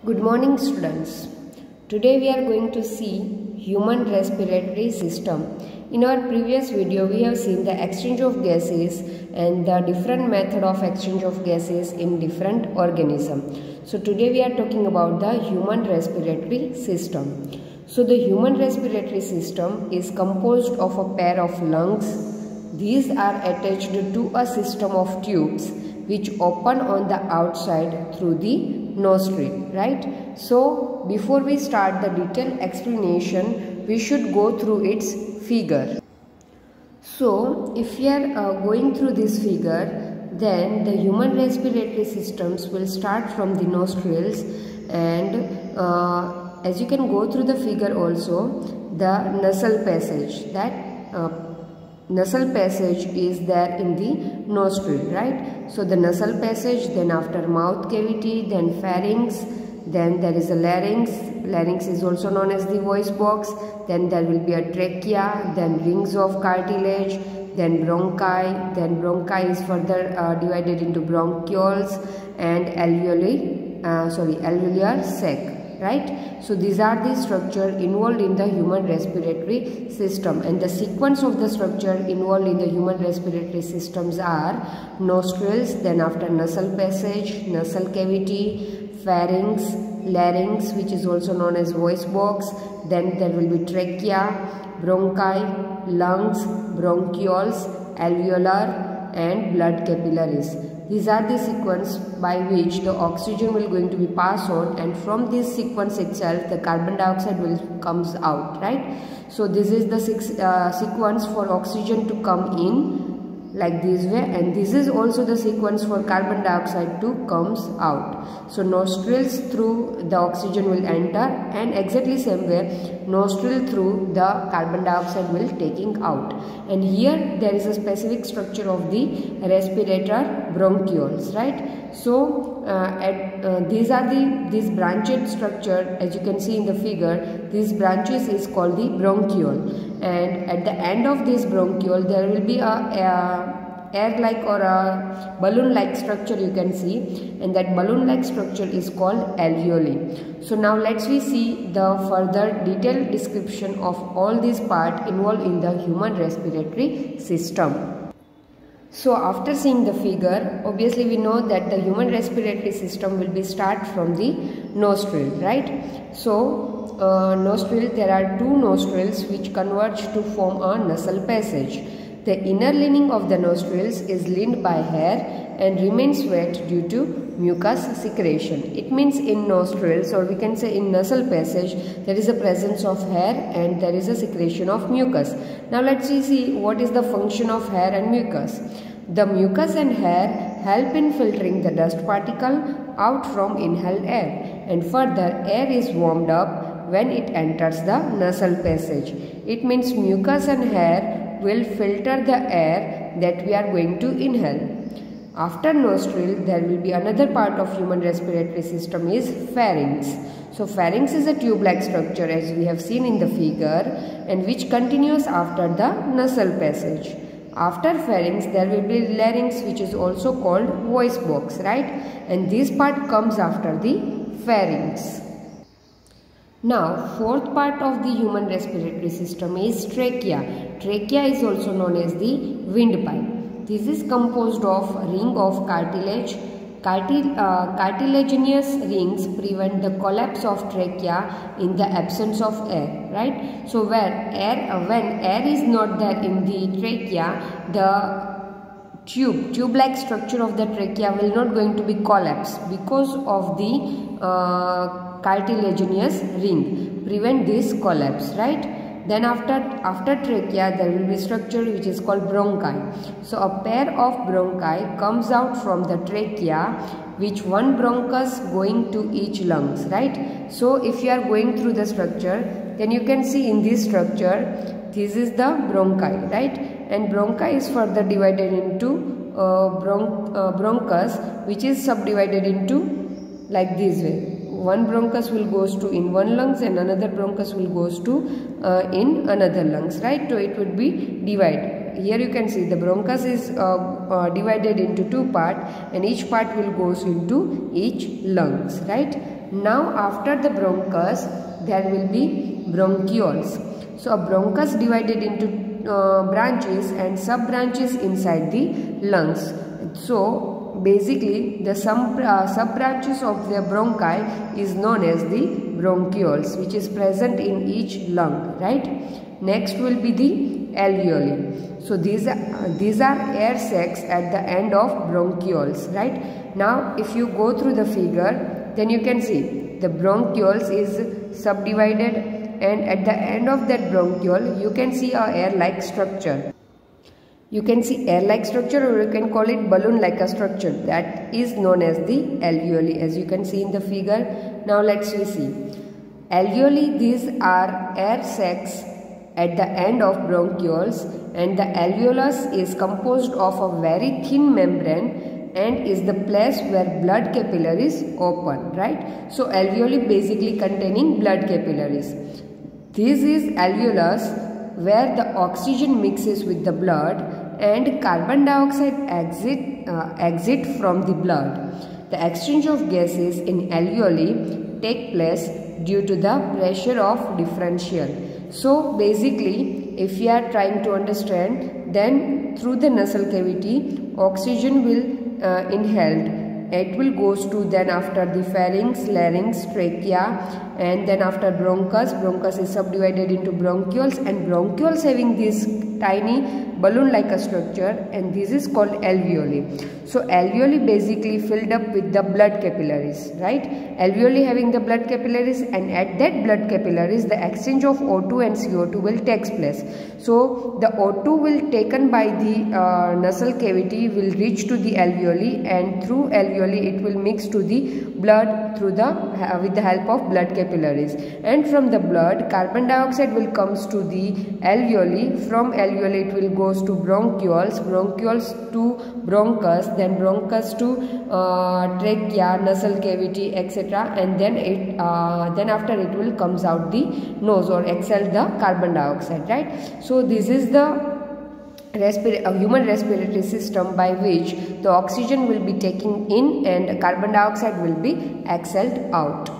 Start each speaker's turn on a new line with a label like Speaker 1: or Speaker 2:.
Speaker 1: Good morning, students. Today we are going to see human respiratory system. In our previous video we have seen the exchange of gases and the different method of exchange of gases in different organisms. So today we are talking about the human respiratory system. So the human respiratory system is composed of a pair of lungs. These are attached to a system of tubes which open on the outside through the nostril, right? So before we start the detailed explanation, we should go through its figure. So if we are going through this figure, then the human respiratory systems will start from the nostrils, and as you can go through the figure also, the nasal passage, nasal passage is there in the nostril, right? So the nasal passage, then after mouth cavity, then pharynx, then there is a larynx. Larynx is also known as the voice box. Then there will be a trachea, then rings of cartilage, then bronchi. Then bronchi is further divided into bronchioles and alveolar sac. Right? So these are the structure involved in the human respiratory system, and the sequence of the structure involved in the human respiratory systems are nostrils, then after nasal passage, nasal cavity, pharynx, larynx, which is also known as voice box, then there will be trachea, bronchi, lungs, bronchioles, alveolar and blood capillaries. These are the sequence by which the oxygen will going to be passed on, and from this sequence itself the carbon dioxide will comes out, right? So this is the sequence for oxygen to come in like this way, and this is also the sequence for carbon dioxide to comes out. So nostrils through the oxygen will enter, and exactly same way nostril through the carbon dioxide will taking out. And here there is a specific structure of the respirator bronchioles, right? So these branched structure, as you can see in the figure, these branches is called the bronchiole, and at the end of this bronchiole there will be a air-like or a balloon-like structure you can see, and that balloon-like structure is called alveoli. So now let's see the further detailed description of all these parts involved in the human respiratory system. So after seeing the figure, obviously we know that the human respiratory system will be start from the nostril, right? So nostril, there are two nostrils which converge to form a nasal passage. The inner lining of the nostrils is lined by hair and remains wet due to mucus secretion. It means in nostrils, or we can say in nasal passage, there is a presence of hair and there is a secretion of mucus. Now let's see what is the function of hair and mucus. The mucus and hair help in filtering the dust particle out from inhaled air, and further air is warmed up when it enters the nasal passage. It means mucus and hair will filter the air that we are going to inhale. After nostril, there will be another part of human respiratory system is pharynx. So pharynx is a tube-like structure as we have seen in the figure, and which continues after the nasal passage. After pharynx, there will be larynx, which is also called voice box, right? And this part comes after the pharynx. Now, fourth part of the human respiratory system is trachea. Trachea is also known as the windpipe. This is composed of a ring of cartilage. Cartilaginous rings prevent the collapse of trachea in the absence of air, right? So when air is not there in the trachea, the tube-like structure of the trachea will not going to be collapsed because of the cartilaginous ring prevent this collapse, right? Then after trachea there will be structure which is called bronchi. So a pair of bronchi comes out from the trachea, which one bronchus going to each lungs, right? So if you are going through the structure, then you can see in this structure, this is the bronchi, right? And bronchi is further divided into bronchus, which is subdivided into like this way. One bronchus will goes to in one lungs and another bronchus will goes to in another lungs, right? So it would be divided. Here you can see the bronchus is divided into two parts, and each part will goes into each lungs, right? Now after the bronchus there will be bronchioles. So a bronchus divided into branches and sub branches inside the lungs. So basically the sub branches of the bronchi is known as the bronchioles, which is present in each lung, right? Next will be the alveoli. So these are air sacs at the end of bronchioles, right? Now if you go through the figure, then you can see the bronchioles is subdivided, and at the end of that bronchiole you can see a air-like structure. You can see air-like structure, or you can call it balloon-like a structure, that is known as the alveoli, as you can see in the figure. Now let's see. Alveoli, these are air sacs at the end of bronchioles, and the alveolus is composed of a very thin membrane and is the place where blood capillaries open, right? So alveoli basically containing blood capillaries. This is alveolus where the oxygen mixes with the blood and carbon dioxide exit from the blood. The exchange of gases in alveoli take place due to the pressure of differential. So basically, if you are trying to understand, then through the nasal cavity, oxygen will inhaled. It will goes to then after the pharynx, larynx, trachea, and then after bronchus. Bronchus is subdivided into bronchioles, and bronchioles having this tiny balloon-like a structure, and this is called alveoli. So alveoli basically filled up with the blood capillaries, right? Alveoli having the blood capillaries, and at that blood capillaries the exchange of O2 and CO2 will take place. So the O2 will taken by the nasal cavity will reach to the alveoli, and through alveoli it will mix to the blood through the with the help of blood capillaries, and from the blood carbon dioxide will comes to the alveoli. From alveoli it will goes to bronchioles, bronchioles to bronchus, then bronchus to trachea, nasal cavity, etc. And then then after it will comes out the nose or exhale the carbon dioxide, right? So this is the human respiratory system by which the oxygen will be taken in and carbon dioxide will be exhaled out.